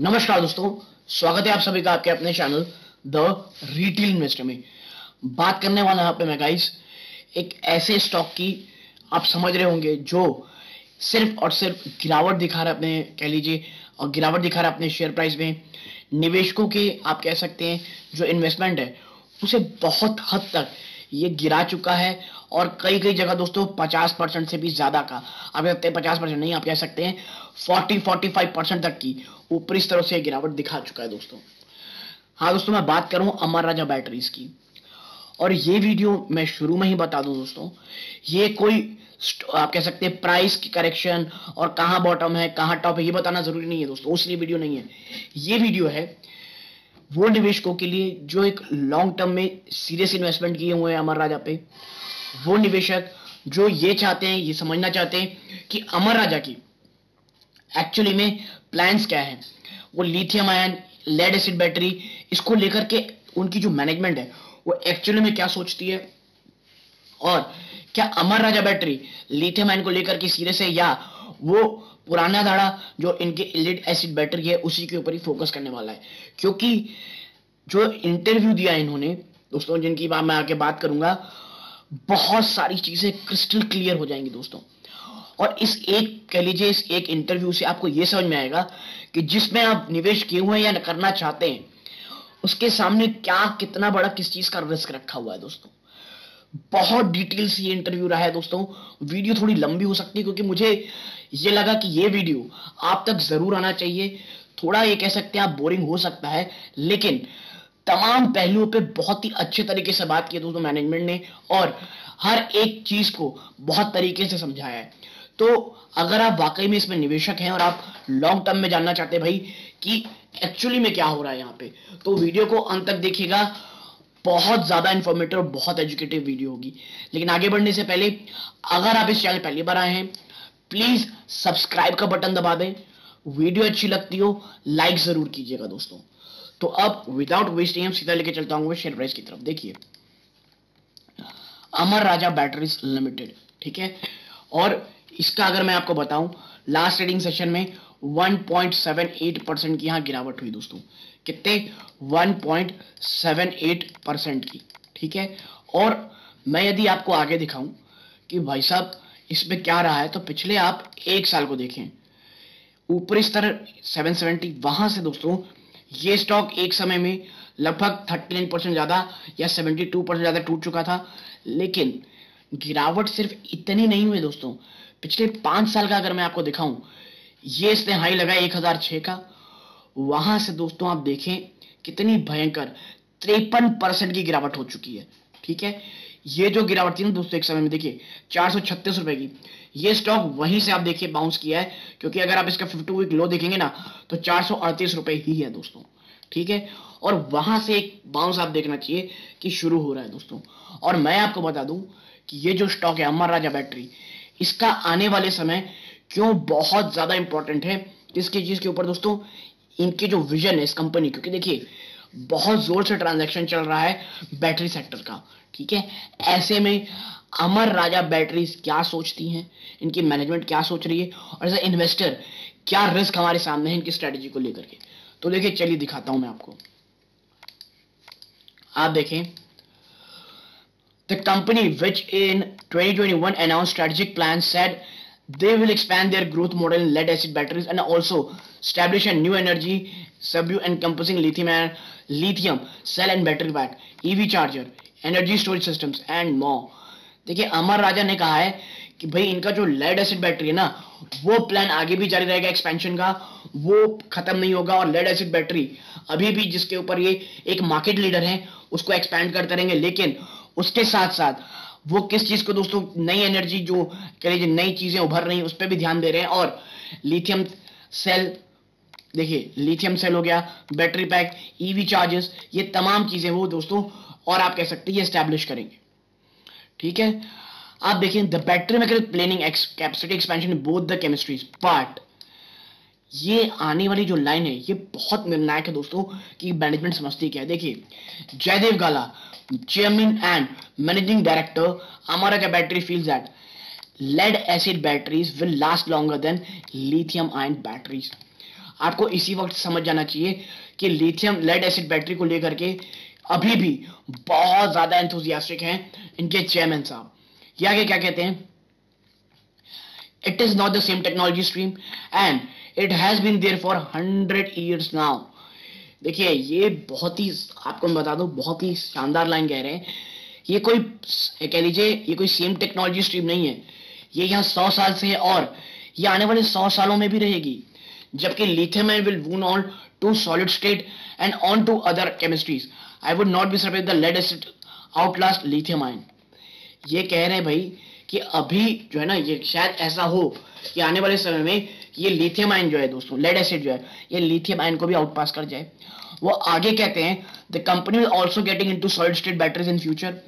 नमस्कार दोस्तों, स्वागत है आप सभी का आपके अपने चैनल द रिटेल इन्वेस्टर में। बात करने वाला यहाँ पे मैं गाइस एक ऐसे स्टॉक की आप समझ रहे होंगे जो सिर्फ और सिर्फ गिरावट दिखा रहा है अपने कह लीजिए और गिरावट दिखा रहा है अपने शेयर प्राइस में। निवेशकों के आप कह सकते हैं जो इन्वेस्टमेंट है उसे बहुत हद तक ये गिरा चुका है और कई कई जगह दोस्तों 50% से भी ज्यादा का आप कह सकते हैं 50% नहीं, आप कह सकते हैं 40-45% तक की ऊपरी स्तरों से गिरावट दिखा चुका है दोस्तों। हाँ दोस्तों, मैं बात करूं अमर राजा बैटरीज की और ये वीडियो मैं शुरू में ही बता दूं दोस्तों, ये कोई आप कह सकते हैं प्राइस की करेक्शन और कहां बॉटम है कहां टॉप है ये बताना जरूरी नहीं है दोस्तों, उसलिए वीडियो नहीं है। ये वीडियो है वो निवेशकों के लिए जो एक लॉन्ग टर्म में सीरियस इन्वेस्टमेंट किए हुए हैं अमर राजा पे, वो निवेशक जो ये चाहते हैं, ये समझना चाहते हैं कि अमर राजा की एक्चुअली में प्लान्स क्या है, वो lithium ion lead acid battery इसको लेकर के उनकी जो मैनेजमेंट है वो एक्चुअली में क्या सोचती है और क्या अमर राजा बैटरी लिथियम आयन को लेकर के सीरियस है या वो पुराना धाड़ा जो इनके लेड एसिड बैटरी है उसी के ऊपर ही फोकस करने वाला है। क्योंकि जो इंटरव्यू दिया इन्होंने दोस्तों, जिनकी मैं आगे बात करूंगा, बहुत सारी चीजें क्रिस्टल क्लियर हो जाएंगी दोस्तों। और इस एक कह लीजिए इस एक इंटरव्यू से आपको यह समझ में आएगा कि जिसमें आप निवेश किए हुए हैं या करना चाहते हैं उसके सामने क्या कितना बड़ा किस चीज का रिस्क रखा हुआ है दोस्तों। बहुत डिटेल से ये इंटरव्यू रहा है दोस्तों। वीडियो थोड़ी लंबी हो सकती है क्योंकि मुझे ये लगा कि ये वीडियो आप तक जरूर आना चाहिए। थोड़ा ये कह सकते हैं आप बोरिंग हो सकता है, लेकिन तमाम पहलुओं पे बहुत ही अच्छे तरीके से बात की है दोस्तों मैनेजमेंट ने और हर एक चीज को बहुत तरीके से समझाया है। तो अगर आप वाकई में इसमें निवेशक हैं और आप लॉन्ग टर्म में जानना चाहते हैं भाई कि एक्चुअली में क्या हो रहा है यहाँ पे, तो वीडियो को अंत तक देखिएगा। बहुत ज्यादा इंफॉर्मेटिव और बहुत एजुकेटिव वीडियो होगी। लेकिन आगे बढ़ने से पहले अगर आप इस चैनल पहली बार आए हैं प्लीज सब्सक्राइब का बटन दबा दें। वीडियो अच्छी लगती हो लाइक जरूर कीजिएगा दोस्तों। तो अब विदाउट वेस्टिंग टाइम सीधा लेके चलता हूं शेयर प्राइस की तरफ। देखिए अमर राजा बैटरीज लिमिटेड, ठीक है, और इसका अगर मैं आपको बताऊं लास्ट ट्रेडिंग सेशन में 1.78% की यहां गिरावट हुई दोस्तों। कितने? 1.78% की, ठीक है। और मैं यदि आपको आगे दिखाऊं कि भाई साहब इसमें क्या रहा है तो पिछले आप एक साल को देखें, ऊपरी स्तर 770, वहां से दोस्तों ये स्टॉक एक समय में लगभग 39% ज्यादा या 72% ज्यादा टूट चुका था। लेकिन गिरावट सिर्फ इतनी नहीं हुई दोस्तों, पिछले 5 साल का अगर मैं आपको दिखाऊं, ये इसने हाई लगा 1006 का, वहां से दोस्तों आप देखें कितनी भयंकर 53% की गिरावट हो चुकी है, ठीक है। ये जो गिरावट थी ना दोस्तों एक समय में देखिए 436 रुपए की, ये स्टॉक वहीं से आप देखिए बाउंस किया है। क्योंकि अगर आप इसका 50 वीक लो देखेंगे ना तो 438 रुपए ही है दोस्तों, ठीक है। और वहां से एक बाउंस आप देखना चाहिए कि शुरू हो रहा है दोस्तों। और मैं आपको बता दूं कि ये जो स्टॉक है अमर राजा बैटरी, इसका आने वाले समय क्यों बहुत ज्यादा इंपॉर्टेंट है, किसकी चीज के ऊपर दोस्तों, इनके जो विजन है इस कंपनी, क्योंकि देखिए बहुत जोर से ट्रांजैक्शन चल रहा है बैटरी सेक्टर का, ठीक है। ऐसे में अमर राजा बैटरीज क्या सोचती हैं, इनकी मैनेजमेंट क्या सोच रही है और एज ए इन्वेस्टर क्या रिस्क हमारे सामने है इनकी स्ट्रेटेजी को लेकर के, तो देखिए चलिए दिखाता हूं मैं आपको। आप देखें the company which in 2021 announced strategic plans said they will expand their growth model in lead acid batteries and also establish a new energy sub encompassing lithium cell and battery pack, EV charger, energy storage systems and more। देखिए अमर राजा ने कहा है कि भाई इनका जो lead acid battery है ना वो प्लान आगे भी जारी रहेगा, एक्सपेंशन का वो खत्म नहीं होगा। और लेड एसिड बैटरी अभी भी जिसके ऊपर ये एक मार्केट लीडर है उसको एक्सपैंड करते रहेंगे, लेकिन उसके साथ साथ वो किस चीज को दोस्तों, नई एनर्जी जो कह लीजिए नई चीजें उभर रही हैं उस पर भी ध्यान दे रहे हैं। और लिथियम सेल, देखिए लिथियम सेल हो गया, बैटरी पैक, ईवी चार्जेस, ये तमाम चीजें वो दोस्तों और आप कह सकते हैं ये एस्टैब्लिश करेंगे, ठीक है। आप देखिए the battery mechanical planning capacity expansion both the chemistries, but ये आने वाली जो लाइन है ये बहुत निर्णायक है दोस्तों कि मैनेजमेंट समझती क्या है। देखिए Jaidev Galla, chairman and managing director Amara Raja battery, feels that lead acid batteries will last longer than lithium ion batteries। आपको इसी वक्त समझ जाना चाहिए कि लिथियम लेड एसिड बैटरी को लेकर के अभी भी बहुत ज्यादा एंथुजियास्टिक हैं इनके चेयरमैन साहब। ये आगे क्या कहते हैं, it is not the same technology stream and it has been there for 100 years now. देखिए ये बहुत ही, आपको मैं बता दूं, बहुत ही शानदार लाइन कह रहे हैं। ये कोई कह लीजिए ये कोई सेम टेक्नोलॉजी स्ट्रीम नहीं है, ये यहाँ 100 साल से है और ये आने वाले 100 सालों में भी रहेगी। जबकि lithium ion will move on to solid state and on to other chemistries. I would not be surprised the lead acid outlast lithium ion. ये कह रहे हैं भाई कि अभी जो है ना, ये शायद ऐसा हो कि आने वाले समय में ये लिथियम आयन जो है दोस्तों, लेड एसिड जो है, ये लिथियम आयन को भी आउटपास कर जाए। वो आगे कहते हैं the company will also getting into solid state batteries in future.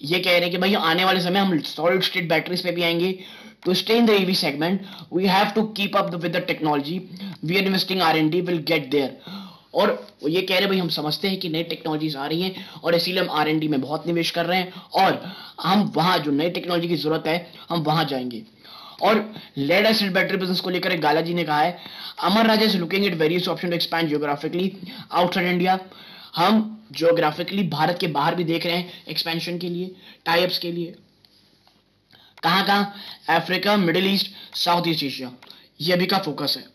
ये कह रहे हैं कि भाई आने वाले समय हम सॉलिड स्टेट बैटरीज पे भी आएंगे। To stay in the EV segment we have to keep up with the technology, we are investing R&D will get there. और ये कह रहे हैं भाई हम समझते हैं कि नई टेक्नोलॉजीज आ रही हैं और इसीलिए हम R&D में बहुत निवेश कर रहे हैं और हम वहां जो नई टेक्नोलॉजी की जरूरत है हम वहां जाएंगे। और लेड एसिड बैटरी बिजनेस को लेकर गाला जी ने कहा है, Amara Raja is looking at various option to expand geographically outside India. हम जियोग्राफिकली भारत के बाहर भी देख रहे हैं एक्सपेंशन के लिए, टाइप्स के लिए। कहां कहां, Africa, middle east, south east Asia, ये अभी का फोकस है।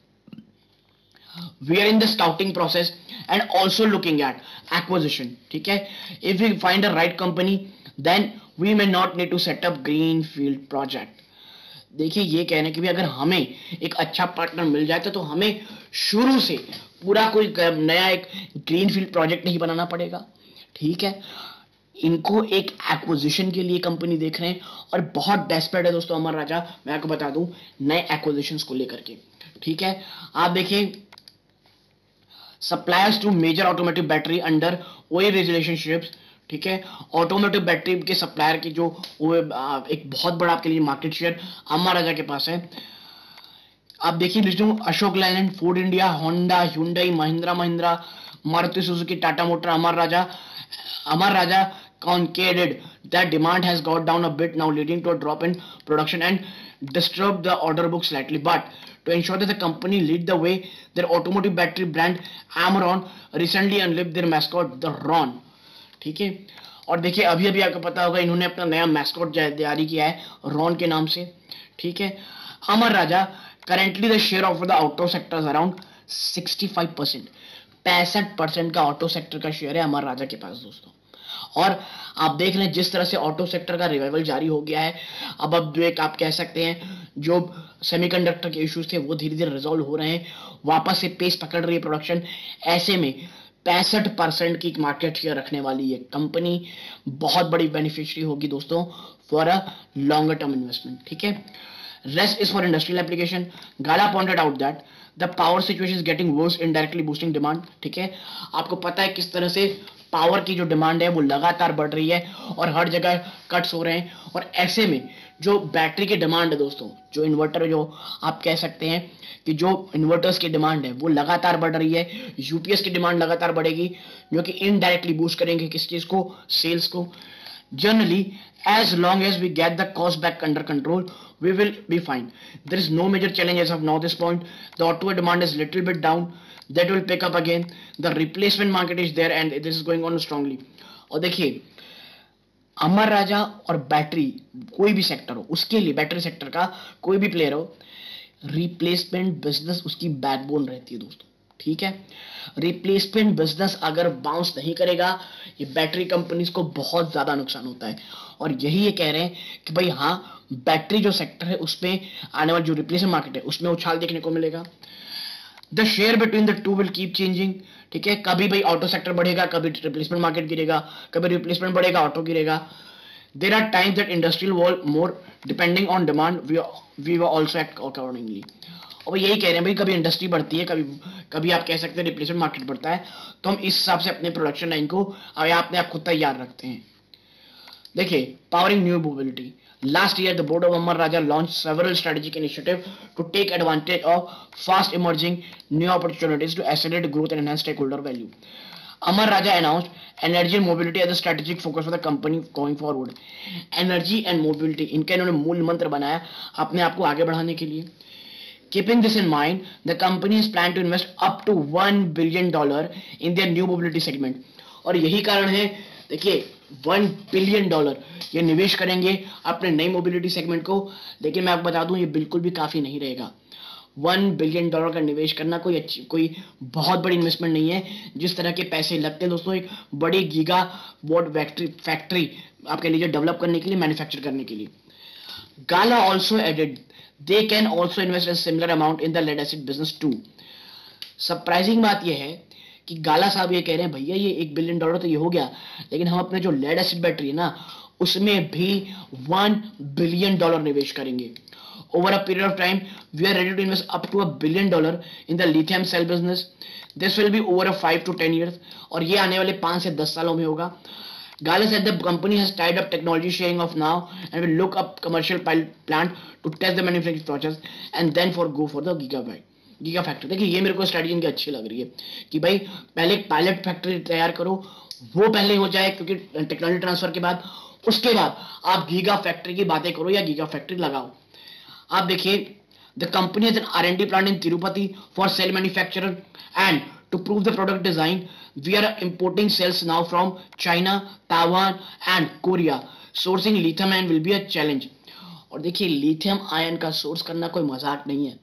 We are in the scouting process and also looking at acquisition, ठीक है। If we find a right company, then we may not need to set up greenfield project। देखिए ये कहने की भी अगर हमें एक अच्छा पार्टनर मिल जाए तो हमें शुरू से पूरा कोई नया एक ग्रीनफील्ड प्रोजेक्ट नहीं बनाना पड़ेगा, ठीक है। इनको एक एक्विजिशन के लिए कंपनी देख रहे हैं और बहुत डेस्परेट है दोस्तों अमर राजा, मैं आपको बता दूं, नए एक्विजिशंस को लेकर के, ठीक है। आप देखिए suppliers to major automotive battery under OE relationships, ठीक है। ऑटोमोटिव बैटरी के सप्लायर की जो एक बहुत बड़ा आपके लिए मार्केट शेयर अमर राजा के पास है। आप देखिए दोस्तों, Ashok Leyland, Ford India, Honda, Hyundai, Mahindra Mahindra, Maruti Suzuki, Tata Motor, Amara Raja conceded that demand has got down a bit now, leading to a drop in production and disturb the order book slightly. But to ensure that the company lead the way, their automotive battery brand Amron recently unleashed their mascot the Ron, ठीक है। और देखिए अभी अभी आपको पता होगा इन्होंने अपना नया मैस्कॉट जारी किया है रॉन के नाम से, ठीक है। Amara Raja currently the share of the auto sector around 65%, 65% का ऑटो सेक्टर का शेयर है अमर राजा के पास दोस्तों। और आप देख रहे हैं जिस तरह से ऑटो सेक्टर का रिवाइवल जारी हो गया है, अब जो एक आप कह सकते हैं जो सेमीकंडक्टर के इश्यूज थे वो धीरे धीरे रिजॉल्व हो रहे हैं, वापस से पेस पकड़ रही है प्रोडक्शन। ऐसे में 65% की मार्केट शेयर रखने वाली ये कंपनी बहुत बड़ी बेनिफिशियरी होगी दोस्तों for a longer term investment, ठीक है। Rest is for industrial application. Gala pointed out that the power situation is getting worse, indirectly boosting demand, ठीक है। आपको पता है किस तरह से पावर की जो डिमांड है वो लगातार बढ़ रही है और हर जगह कट्स हो रहे हैं। और ऐसे में जो बैटरी की डिमांड है दोस्तों, जो इन्वर्टर, जो आप कह सकते हैं कि जो इन्वर्टर्स की डिमांड है वो लगातार बढ़ रही है, यूपीएस की डिमांड लगातार बढ़ेगी, जो कि इनडायरेक्टली बूस्ट करेंगे किस चीज को, सेल्स को। Generally, as long as we get the cost back under control, we will be fine. There is no major challenge as of now this point. The auto demand is little bit down. That will pick up again. The replacement market is there and this is going on strongly. और देखिए अमर राजा और battery कोई भी sector हो, उसके लिए battery sector का कोई भी प्लेयर हो, रिप्लेसमेंट बिजनेस उसकी बैकबोन रहती है दोस्तों, ठीक है। रिप्लेसमेंट बिजनेस अगर बाउंस नहीं करेगा ये बैटरी कंपनीज को बहुत ज्यादा नुकसान होता है। और यही ये कह रहे हैं कि भाई हाँ, बैटरी जो सेक्टर है उसमें आने वाली जो रिप्लेसमेंट मार्केट है उसमें उछाल देखने को मिलेगा। The share between the two will keep changing, ठीक है। कभी भाई ऑटो सेक्टर बढ़ेगा, कभी रिप्लेसमेंट मार्केट गिरेगा, कभी रिप्लेसमेंट बढ़ेगा, ऑटो गिरेगा। There are times that industrial wall more depending on demand, we will also act accordingly. और यही कह रहे हैं भाई कभी इंडस्ट्री बढ़ती है, कभी आप कह सकते हैं रिप्लेसमेंट मार्केट बढ़ता है, तो हम इस हिसाब से अपने प्रोडक्शन लाइन को अपने आप को तैयार रखते हैं। देखिए powering new mobility, last year the board of Amara Raja launch several strategic initiative to take advantage of fast emerging new opportunities to accelerate growth and enhance stakeholder value. Amara Raja announced energy and mobility as a strategic focus for the company going forward. Energy and mobility इनका इन्होंने मूल मंत्र बनाया अपने आप को आगे बढ़ाने के लिए। Keeping this in mind, the company is planned to invest up to $1 billion in their new mobility segment. और यही कारण है, देखिए, $1 बिलियन ये निवेश करेंगे अपने नई मोबिलिटी सेगमेंट को। लेकिन मैं आपको बता दूं, ये बिल्कुल भी काफी नहीं रहेगा। $1 बिलियन का निवेश करना कोई बहुत बड़ी इन्वेस्टमेंट नहीं है। जिस तरह के पैसे लगते हैं दोस्तों एक बड़ी गीगा वॉट फैक्ट्री आपके लिए डेवलप करने के लिए, मैन्युफैक्चर करने के लिए। Galla also added they can also invest a similar amount in the lead acid business too. Surprising बात यह है कि गाला साहब ये कह रहे हैं, भैया ये $1 बिलियन तो ये हो गया, लेकिन हम अपने जो लेड एसिड बैटरी है ना, उसमें भी $1 बिलियन निवेश करेंगे। Over a period of time, we are ready to invest up to $1 billion in the lithium cell business. This will be over a 5 to 10 years, और ये आने वाले 5 से 10 सालों में होगा। Gala said the company has tied up technology sharing of now and will look up commercial plant to test the manufacturing process and then go for the giga factory. देखिए ये मेरे को स्ट्रेटजी इनकी अच्छी लग रही है कि भाई पहले एक पायलट फैक्ट्री तैयार करो, वो पहले हो जाए क्योंकि टेक्नोलॉजी ट्रांसफर के बाद, उसके बाद आप गीगा फैक्ट्री की बातें करो या गीगा फैक्ट्री लगाओ। आप देखिए, the company has an R&D plant in Tirupati for cell manufacturer and to prove the product design we are importing cells now from China, Taiwan and Korea. Sourcing lithium ion will be a challenge. और देखिए lithium ion का source करना कोई मजाक नहीं है।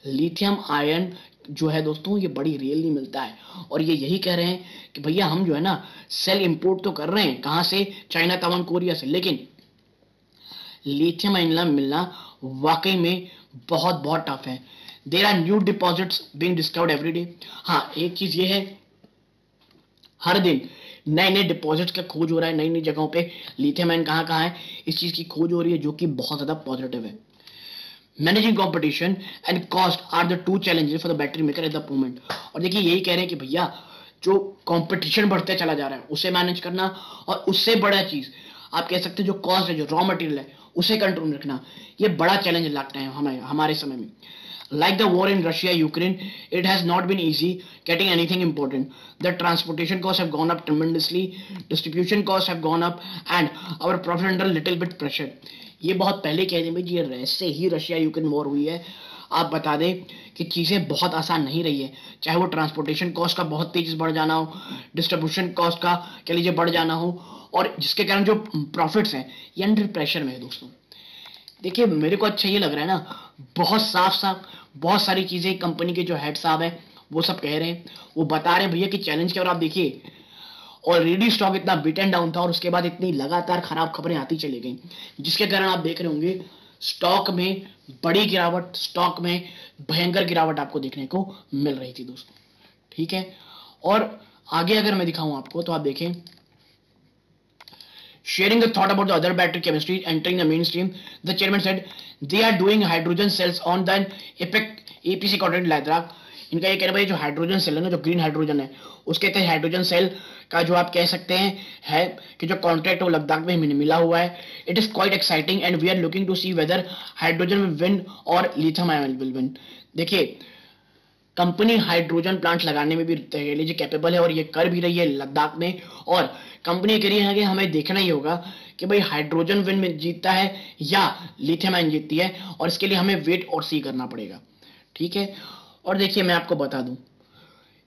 Lithium ion जो है दोस्तों ये बड़ी रियली मिलता है, और ये यही कह रहे हैं कि भैया हम जो है ना सेल इंपोर्ट तो कर रहे हैं, कहां से, चाइना, ताइवान, कोरिया से, लेकिन लिथियम आयन मिलना वाकई में बहुत बहुत टफ है। There are new deposits being discovered every day. हाँ, एक चीज ये है, हर दिन नए नए डिपॉजिट्स का खोज हो रहा है, नई नई जगहों पे लिथियम आयन कहाँ कहाँ है, इस चीज की खोज हो रही है, जो कि बहुत ज्यादा पॉजिटिव है। Managing competition and cost are the two challenges for the battery maker at the moment. और देखिए यही कह रहे हैं कि भैया जो कंपटीशन बढ़ते चला जा रहा है उसे मैनेज करना, और उससे बड़ा चीज आप कह सकते हैं जो कॉस्ट है, जो रॉ मटेरियल है, उसे कंट्रोल में रखना, ये बड़ा चैलेंज लगता है हमारे समय में। Like the war in Russia, Ukraine, it has not been easy getting anything important. The transportation costs have gone up tremendously, distribution costs have gone up, and our profit under little bit pressure. ये बहुत पहले कह दें भाई जी, ऐसे ही Russia Ukraine war हुई है। आप बता दें कि चीज़ें बहुत आसान नहीं रही है, चाहे वो ट्रांसपोर्टेशन कॉस्ट का बहुत तेजी से बढ़ जाना हो, डिस्ट्रीब्यूशन कॉस्ट का कह लीजिए बढ़ जाना हो, और जिसके कारण जो प्रॉफिट्स हैं ये अंडर प्रेशर में है दोस्तों। देखिए मेरे को अच्छा ये लग रहा है ना, बहुत साफ साफ बहुत सारी चीजें कंपनी के जो हेड साहब हैं वो सब कह रहे हैं, वो बता रहे हैं भैया कि चैलेंज क्या। और आप देखिए ऑलरेडी स्टॉक इतना बीट एंड डाउन था, और उसके बाद इतनी लगातार खराब खबरें आती चली गई, जिसके कारण आप देख रहे होंगे स्टॉक में बड़ी गिरावट, स्टॉक में भयंकर गिरावट आपको देखने को मिल रही थी दोस्तों। ठीक है, और आगे अगर मैं दिखाऊं आपको तो आप देखें, sharing the thought about the other battery chemistry entering the mainstream, the chairman said they are doing hydrogen cells on the EPC contract Ladakh. इनका ये कह रहे भाई जो हाइड्रोजन सेल है ना, जो ग्रीन हाइड्रोजन है, उसके तहत हाइड्रोजन सेल का जो आप कह सकते हैं है कि जो कॉन्ट्रैक्ट वो लद्दाख में मिला हुआ है। It is quite exciting and we are looking to see whether hydrogen will win or lithium ion will win. देखिए कंपनी हाइड्रोजन प्लांट लगाने में भी लीजिए कैपेबल है, और ये कर भी रही है लद्दाख में, और कंपनी कह रही है कि हमें देखना ही होगा कि भाई हाइड्रोजन विन में जीतता है या लिथियम आयन जीतती है, और इसके लिए हमें वेट और सी करना पड़ेगा। ठीक है, और देखिए मैं आपको बता दूं,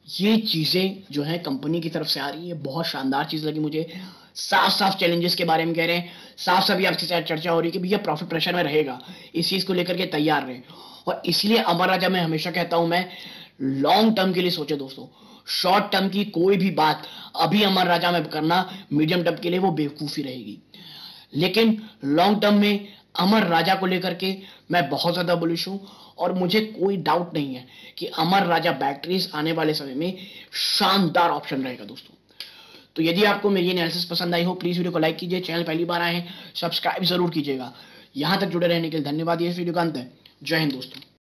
ये चीजें जो है कंपनी की तरफ से आ रही है, बहुत शानदार चीज लगी मुझे। साफ साफ चैलेंजेस के बारे में कह रहे हैं, साफ साफ आपके साथ चर्चा हो रही है कि भैया प्रॉफिट प्रेशर में रहेगा, इस चीज को लेकर के तैयार रहे। और इसलिए अमर राजा मैं हमेशा कहता हूं, मैं लॉन्ग टर्म के लिए सोचे दोस्तों, शॉर्ट टर्म की कोई भी बात अभी अमर राजा में करना मीडियम टर्म के लिए वो बेवकूफी रहेगी, लेकिन लॉन्ग टर्म में अमर राजा को लेकर के मैं बहुत ज्यादा बुलिश हूं, और मुझे कोई डाउट नहीं है कि अमर राजा बैटरीज आने वाले समय में शानदार ऑप्शन रहेगा दोस्तों। तो यदि आपको मेरी एनालिसिस पसंद आई हो, प्लीज वीडियो को लाइक कीजिए, चैनल पहली बार आए हैं सब्सक्राइब जरूर कीजिएगा। यहां तक जुड़े रहने के लिए धन्यवाद। ये वीडियो का अंत है। जय हिंद दोस्तों।